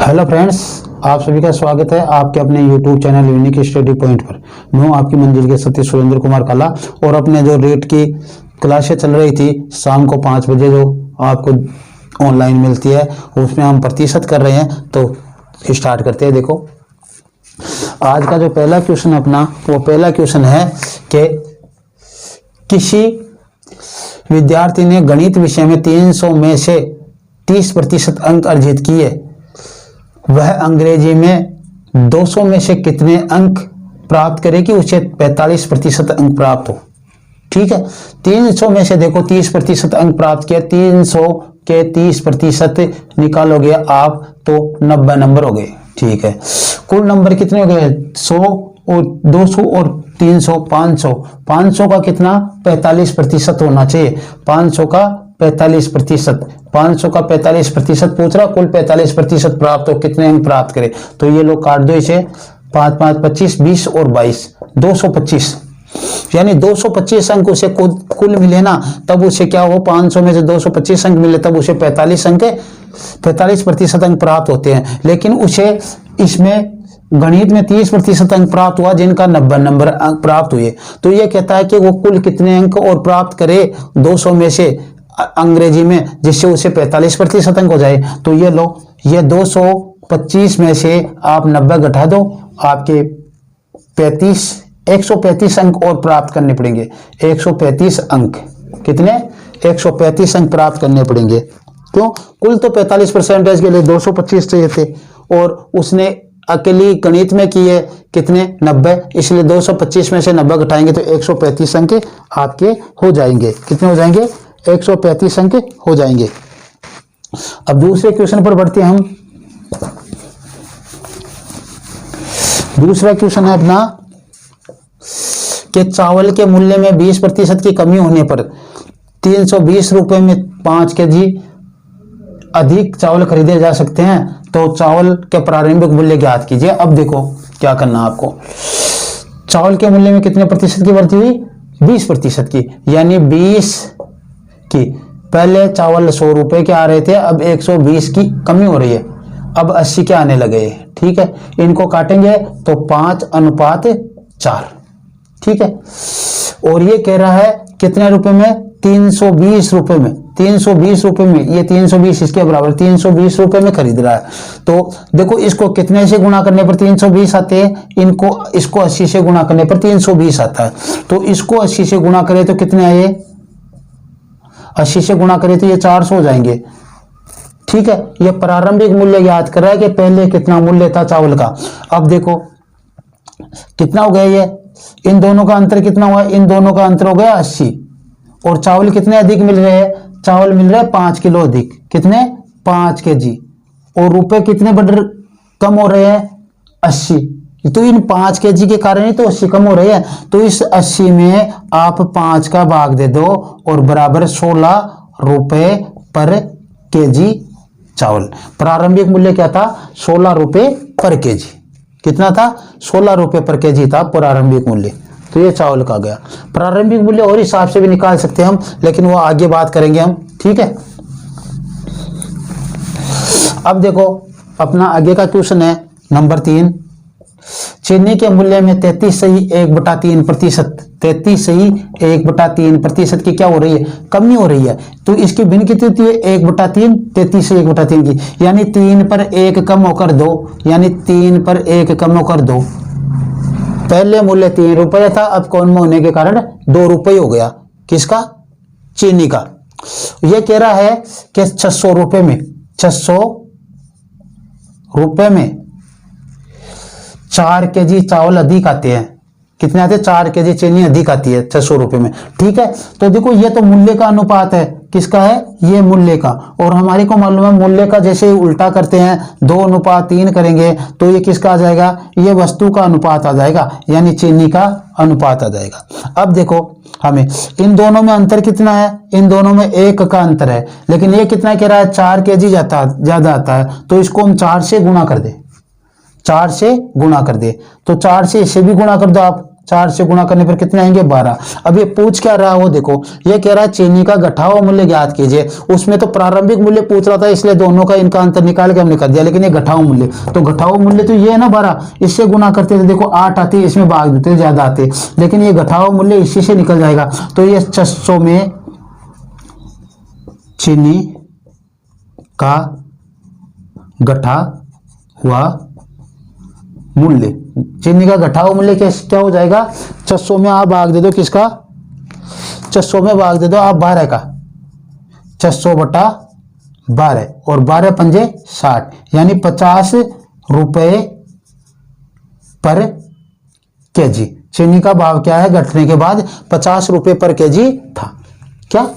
Hello friends, आप सभी का स्वागत है आपके अपने YouTube channel unique study point पर। मैं हूं आपकी मंजिल के सतीश सुरेंद्र कुमार काला और अपने जो रेट की क्लासें चल रही थी शाम को 5 बजे जो आपको ऑनलाइन मिलती है उसमें हम प्रतिशत कर रहे हैं। तो स्टार्ट करते हैं। देखो आज का जो पहला क्वेश्चन अपना वो पहला क्वेश्चन है कि किसी विद्यार्थी ने गणित विषय में 300 में से 30% अंक अर्जित किए, वह अंग्रेजी में 200 में से कितने अंक प्राप्त करे कि उसे 45% अंक प्राप्त हो। ठीक है, 300 में से देखो 30% अंक प्राप्त किया, 300 के 30% निकालोगे आप तो 90 नंबर हो गए। ठीक है, कुल नंबर कितने हो गए? 100 और 200 और 300 500। 500 का कितना? 45% होना चाहिए। 500 का 45%, 500 का 45% पूछ रहा, कुल 45% प्राप्त हो, कितने अंक प्राप्त करे? तो ये लोग काट दो इसे, 5 5 25 20 और 22 225, यानी 225 अंक उसे कुल मिले ना, तब उसे क्या हो? 500 में से 225 अंक मिले तब उसे 45% अंक प्राप्त होते हैं। लेकिन उसे इसमें गणित में 30% अंक प्राप्त हुआ जिनका 90 नंबर अंक प्राप्त हुए। तो ये कहता है कि वो कुल कितने अंक और प्राप्त करे 200 में से अंग्रेजी में, जिससे उसे 45% अंक हो जाए। तो ये लो, ये 225 में से आप 90 घटा दो, आपके 135 अंक और प्राप्त करने पड़ेंगे। 135 अंक, कितने? 135 अंक प्राप्त करने पड़ेंगे। क्यों? कुल तो 45% के लिए 225 चाहिए थे और उसने अकेली गणित में किए कितने? 90, इसलिए 225 में से 90 घटाएंगे तो 135 अंक आपके हो जाएंगे। कितने हो जाएंगे? 135 अंक हो जाएंगे। अब दूसरे क्वेश्चन पर बढ़ते हैं हम। दूसरा क्वेश्चन है अपना कि चावल के मूल्य में 20% की कमी होने पर 320 रुपए में 5 kg अधिक चावल खरीदे जा सकते हैं। तो चावल के प्रारंभिक मूल्य ज्ञात कीजिए। अब देखो क्या करना है आपको। चावल के मूल्य में कितने प्रतिशत की वृद्धि हुई? 20% की, यानी 20 की। पहले चावल 100 रुपए के आ रहे थे, अब 120 की कमी हो रही है, अब 80 के आने लगे। ठीक है, इनको काटेंगे तो 5:4। ठीक है, और ये कह रहा है कितने रुपए में? 320 रुपए में। 320 रुपए में, ये 320 इसके बराबर 320 रुपए में खरीद रहा है। तो देखो इसको कितने से गुणा करने पर 320 आते हैं? इसको 80 से गुणा करने पर 320 आता है। तो इसको 80 से गुणा करें तो कितने आए? 80 से गुणा करें तो ये 400 हो जाएंगे। ठीक है, ये प्रारंभिक मूल्य याद कर रहा है कि पहले कितना मूल्य था चावल का। अब देखो कितना हो गया ये, इन दोनों का अंतर कितना हुआ? इन दोनों का अंतर हो गया 80। और चावल कितने अधिक मिल रहे हैं? चावल मिल रहे हैं 5 किलो अधिक। कितने? 5 kg। और रुपए कितने कम हो रहे हैं? 80। तो इन 5 kg के कारण ही तो 80 कम हो रहे हैं। तो इस 80 में आप 5 का भाग दे दो और बराबर 16 रुपए पर kg चावल। प्रारंभिक मूल्य क्या था? 16 रुपए पर kg। कितना था? 16 रुपए पर kg था प्रारंभिक मूल्य। तो ये चावल का गया। प्रारंभिक मूल्य और हिसाब से भी निकाल सकते हैं हम, लेकिन वो आगे बात करेंगे हम। ठीक है, अब देखो अपना आगे का क्वेश्चन है नंबर 3। चीनी के मूल्य में 33.3%, 33.3% की क्या हो रही है? कमी हो रही है। तो इसकी भिन्न कितनी होती है? 1/3, 33.1/3 की, यानी 3 पर 1 कम होकर 2, यानी 3 पर 1 कम होकर 2। पहले मूल्य 3 रुपये था, अब कम होने के कारण 2 रुपये हो गया। किसका? चीनी का। यह कह रहा है कि 600 रुपये में 4 kg चावल अधिक आते हैं। कितने आते हैं? 4 kg चीनी अधिक आती है 600 रुपये में। ठीक है, तो देखो ये तो मूल्य का अनुपात है। किसका है? ये मूल्य का। और हमारे को मालूम है मूल्य का जैसे उल्टा करते हैं 2:3 करेंगे तो ये किसका आ जाएगा? ये वस्तु का अनुपात आ जाएगा, यानी चीनी का अनुपात आ जाएगा। अब देखो हमें इन दोनों में अंतर कितना है? इन दोनों में 1 का अंतर है, लेकिन ये कितना कह रहा है? 4 kg ज्यादा आता है। तो इसको हम 4 से गुणा कर दे, 4 से गुणा कर दे। तो 4 से इसे भी गुणा कर दो आप, 4 से गुणा करने पर कितने आएंगे 12। अब ये पूछ क्या रहा है वो देखो, ये कह रहा है चीनी का घटा हुआ मूल्य ज्ञात कीजिए। उसमें तो प्रारंभिक मूल्य पूछ रहा था, इसलिए दोनों का इनका अंतर निकाल के हमने कर दिया, लेकिन ये घटा हुआ मूल्य, तो घटा हुआ मूल्य तो ये है ना 12, इससे गुणा करते थे देखो 8 आती है, इसमें भाग देते ज्यादा आते, लेकिन ये घटा हुआ मूल्य इसी से निकल जाएगा। तो ये 600 में चीनी का घटा हुआ मूल्य, चीनी का घटा हुआ मूल्य क्या हो जाएगा, 600 में आप भाग दे दो किसका, 600 में भाग दे दो आप 12 का, 600 बटा 12 और 12 पंजे 60, यानी 50 रुपए पर केजी। चीनी का भाव क्या है घटने के बाद 50 रुपए पर केजी था क्या।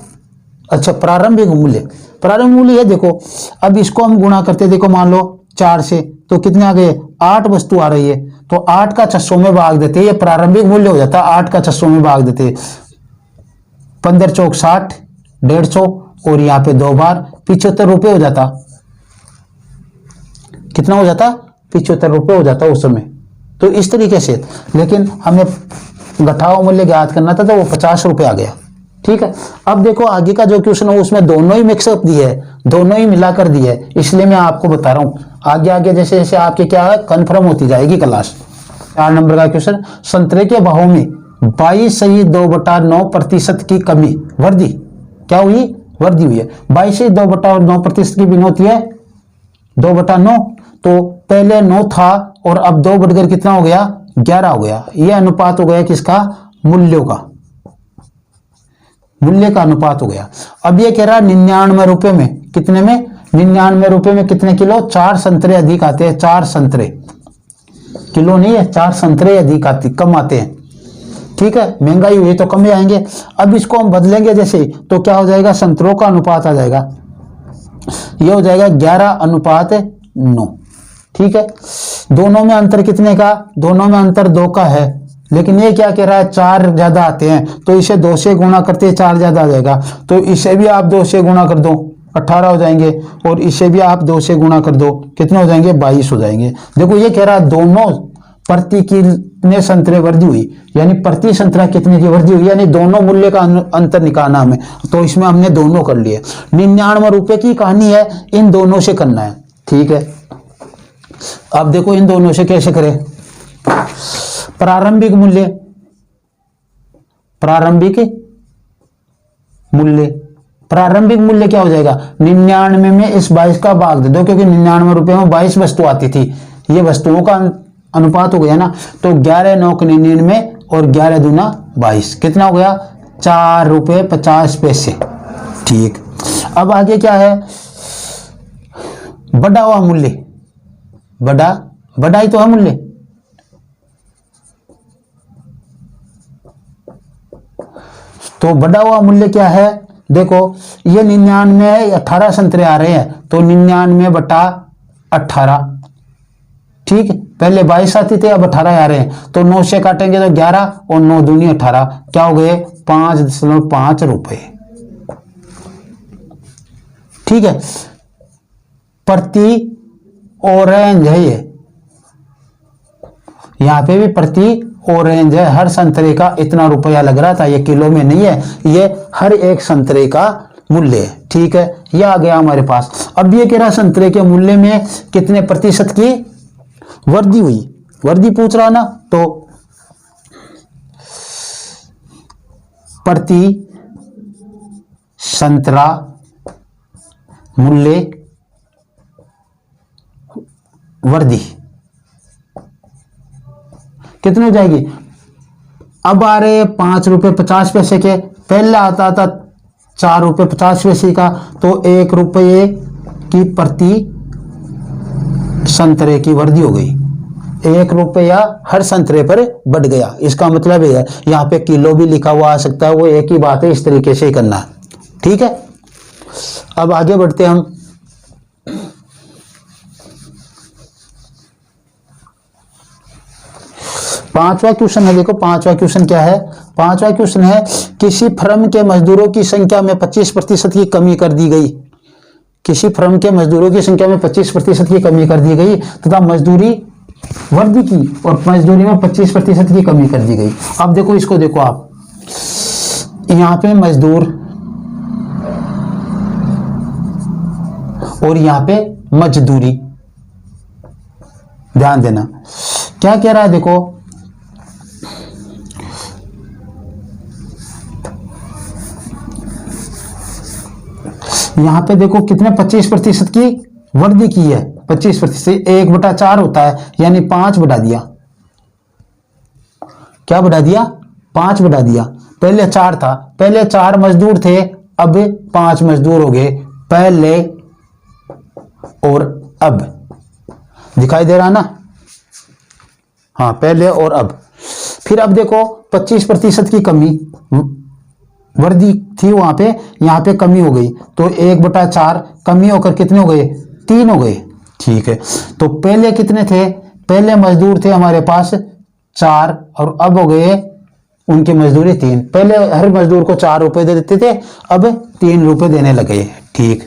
अच्छा, प्रारंभिक मूल्य, प्रारंभिक मूल्य है देखो, अब इसको हम गुणा करते देखो, मान लो 4 से, तो कितने आ गए 8 वस्तु आ रही है, तो 8 का 600 में भाग देते, ये प्रारंभिक मूल्य हो जाता है, 8 का 600 में भाग देते, 15 चौक 60, 150 और यहाँ पे 2 बार 75 रुपये हो जाता, कितना हो जाता 75 रुपये हो जाता उस समय। तो इस तरीके से, लेकिन हमें घटा हुआ मूल्य ज्ञात करना था तो वो 50 रुपये आ गया। ठीक है, अब देखो आगे का जो क्वेश्चन है उसमें दोनों ही मिक्सअप दिए है, दोनों ही मिलाकर दिए है, इसलिए मैं आपको बता रहा हूं, आगे आगे जैसे जैसे आपके क्या है कंफर्म होती जाएगी क्लास। 4 नंबर का क्वेश्चन, संतरे के भाव में 22.2/9% की कमी, वृद्धि क्या हुई, वृद्धि हुई है। 22.2/9% की भिन्न होती है 2/9, तो पहले 9 था और अब 2 बढ़कर कितना हो गया 11 हो गया, यह अनुपात हो गया किसका, मूल्यों का, मूल्य का अनुपात हो गया। अब ये कह रहा है 99 रुपए में, कितने में 99 रुपए में कितने किलो, 4 संतरे अधिक आते हैं, 4 संतरे, किलो नहीं है, 4 संतरे अधिक आते, कम आते हैं। ठीक है, महंगाई हुई तो कम ही आएंगे। अब इसको हम बदलेंगे जैसे, तो क्या हो जाएगा, संतरों का अनुपात आ जाएगा, ये हो जाएगा 11:9। ठीक है, दोनों में अंतर कितने का, दोनों में अंतर 2 का है, लेकिन ये क्या कह रहा है 4 ज्यादा आते हैं, तो इसे 2 से गुणा करते 4 ज्यादा आ जाएगा, तो इसे भी आप 2 से गुणा कर दो 18 हो जाएंगे, और इसे भी आप 2 से गुणा कर दो कितने हो जाएंगे 22 हो जाएंगे। देखो ये कह रहा है दोनों प्रति कितने संतरे वृद्धि हुई, यानी प्रति संतरा कितने की वृद्धि हुई, यानी दोनों मूल्य का अंतर निकालना हमें, तो इसमें हमने दोनों कर लिए। 99 रुपए की कहानी है, इन दोनों से करना है। ठीक है, अब देखो इन दोनों से कैसे करें, प्रारंभिक मूल्य, प्रारंभिक मूल्य, प्रारंभिक मूल्य क्या हो जाएगा, 99 में इस 22 का भाग दे दो, क्योंकि 99 रुपए में 22 वस्तु आती थी, ये वस्तुओं का अनुपात हो गया ना, तो 11×9 और 11×2 कितना हो गया 4.50 रुपए। ठीक, अब आगे क्या है, बढ़ा हुआ मूल्य, बढ़ा ही तो है मूल्य, तो बढ़ा हुआ मूल्य क्या है, देखो ये 99 है, 18 संतरे आ रहे हैं, तो 99/18। ठीक है, पहले 22 आती थे, अब 18 आ रहे हैं, तो 9 से काटेंगे तो 11 और 9 दूनी 18, क्या हो गए 5.5 रुपए। ठीक है, प्रति ऑरेंज है ये, यहां पे भी प्रति ऑरेंज है, हर संतरे का इतना रुपया लग रहा था, ये किलो में नहीं है, ये हर एक संतरे का मूल्य है। ठीक है, ये आ गया हमारे पास। अब ये कह रहा संतरे के मूल्य में कितने प्रतिशत की वृद्धि हुई, वृद्धि पूछ रहा ना, तो प्रति संतरा मूल्य वृद्धि कितनी हो जाएगी, अब आ रहे 5.50 के, पहले आता था 4.50 का, तो 1 रुपये की प्रति संतरे की वृद्धि हो गई, 1 रुपया हर संतरे पर बढ़ गया। इसका मतलब है यहाँ पे किलो भी लिखा हुआ आ सकता है, वो एक ही बात है, इस तरीके से ही करना है। ठीक है, अब आगे बढ़ते हम। पांचवा क्वेश्चन है, देखो पांचवा क्वेश्चन क्या है, पांचवा क्वेश्चन है किसी फर्म के मजदूरों की संख्या में 25% की कमी कर दी गई, किसी फर्म के मजदूरों की संख्या में 25% की कमी कर दी गई तथा मजदूरी वृद्धि की और मजदूरी में 25% की कमी कर दी गई। अब देखो इसको, देखो आप, यहाँ पे मजदूर और यहाँ पे मजदूरी, ध्यान देना क्या कह रहा है, देखो यहां पे देखो कितने 25% की वृद्धि की है। 25% 1/4 होता है, यानी 5 बढ़ा दिया। क्या बढ़ा दिया? 5 बढ़ा दिया। पहले 4 था, पहले 4 मजदूर थे, अब 5 मजदूर हो गए। पहले और अब, दिखाई दे रहा ना? हाँ, पहले और अब। फिर अब देखो 25% की कमी, वृद्धि थी वहां पे, यहां पे कमी हो गई, तो 1/4 कमी होकर कितने हो गए? 3 हो गए। ठीक है, तो पहले कितने थे? पहले मजदूर थे हमारे पास 4 और अब हो गए उनकी मजदूरी 3। पहले हर मजदूर को 4 रुपए दे देते थे, अब 3 रुपए देने लगे। ठीक,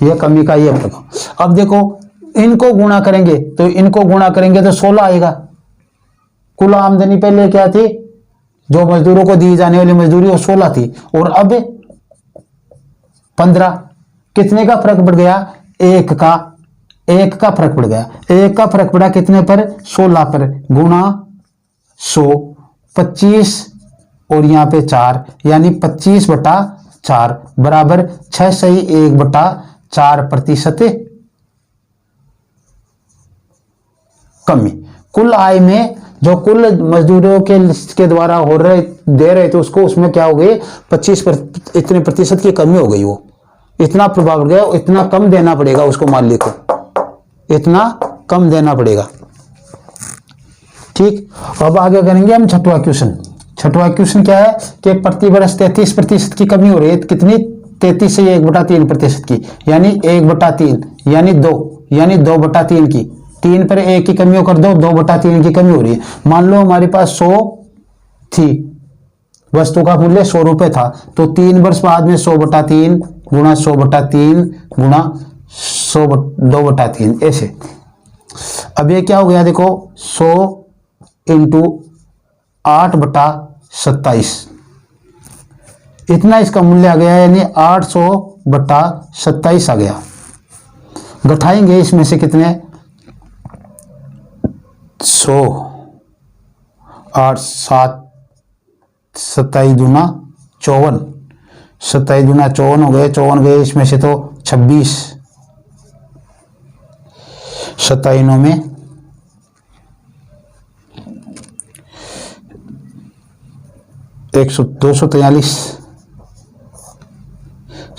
ये कमी का ये बताओ। अब देखो इनको गुणा करेंगे, तो इनको गुणा करेंगे तो 16 आएगा। कुल आमदनी पहले क्या थी, जो मजदूरों को दी जाने वाली मजदूरी वो 16 थी, और अब 15। कितने का फर्क पड़ गया? एक का फर्क पड़ गया। एक का फर्क पड़ा कितने पर? 16 पर। गुणा 100, 25 और यहाँ पे 4, यानी 25/4 बराबर 6 सही 1/4% कमी। कुल आय में जो कुल मजदूरों के द्वारा हो रहे दे रहे थे उसको, उसमें क्या हो गई? 25 प्रतिशत की कमी हो गई। वो इतना प्रभाव पड़ गया, इतना कम देना पड़ेगा उसको, मालिक को इतना कम देना पड़ेगा। ठीक, अब आगे करेंगे हम छठवां क्वेश्चन। छठवां क्वेश्चन क्या है कि प्रति वर्ष 33% की कमी हो रही है। कितनी? 33 से 1/3% की, यानी 1/3, यानी 2/3 की। 3 पर 1 की कमी कर दो, 2/3 की कमी हो रही है। मान लो हमारे पास 100 थी, वस्तु का मूल्य 100 रुपए था, तो 3 वर्ष बाद में 100/3 गुणा 100/3 गुणा 2/3 ऐसे। अब ये क्या हो गया? देखो 100 इंटू 8/27, इतना इसका मूल्य आ गया, यानी 800/27 आ गया। घटाएंगे इसमें से कितने? 100, 8, 7, 27 दूना 54, 27 दूना 54 हो गए। 54 गए इसमें से तो 26, 27 में 243,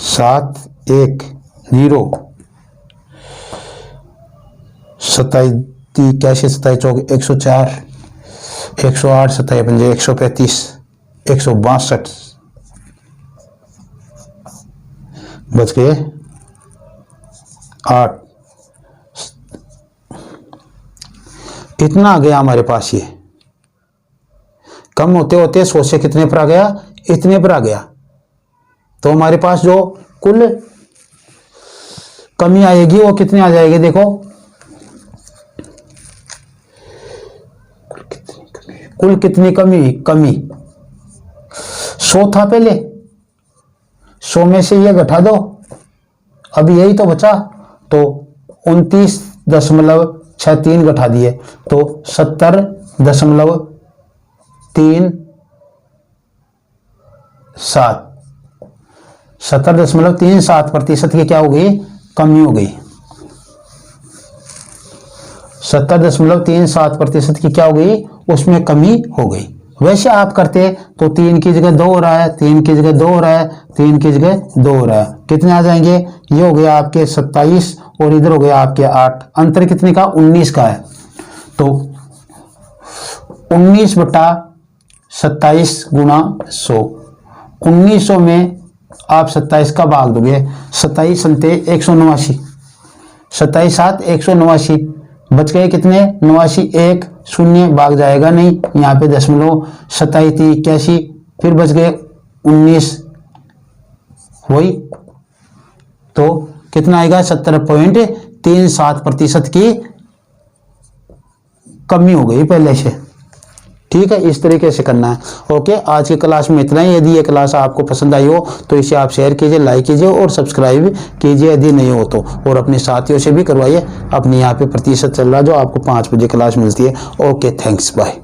7, 1, 0, 27 कैसे 27 चौक 104, 108, 27 पंजे 135, 162 बच गए 8। इतना आ गया हमारे पास। ये कम होते होते 100 से कितने पर आ गया? इतने पर आ गया। तो हमारे पास जो कुल कमी आएगी वो कितनी आ जाएगी? देखो कुल कितनी कमी 100 था पहले, 100 में से ये घटा दो, अब यही तो बचा, तो 29.63 घटा दिए तो 70.37, 70.37% की क्या हो गई? कमी हो गई। 70.37% की क्या हो गई? उसमें कमी हो गई। वैसे आप करते तो 3 की जगह 2 हो रहा है, 3 की जगह 2 हो रहा है, 3 की जगह 2 हो रहा है, कितने आ जाएंगे? ये हो गया आपके 27 और इधर हो गया आपके 8। अंतर कितने का? 19 का है। तो 19/27 गुणा 100, 1900 में आप 27 का भाग दोगे, 27 संते 189, 27 7 189, बच गए कितने? 89, 1 शून्य भाग जाएगा नहीं, यहाँ पे 0.27 थी 81, फिर बच गए 19, वही तो कितना आएगा? 70.37% की कमी हो गई पहले से। ठीक है, इस तरीके से करना है। ओके, आज की क्लास में इतना ही। यदि ये क्लास आपको पसंद आई हो तो इसे आप शेयर कीजिए, लाइक कीजिए और सब्सक्राइब कीजिए यदि नहीं हो तो, और अपने साथियों से भी करवाइए। अपने यहाँ पे प्रतिशत चल रहा है जो आपको 5 बजे क्लास मिलती है। Okay, thanks, bye.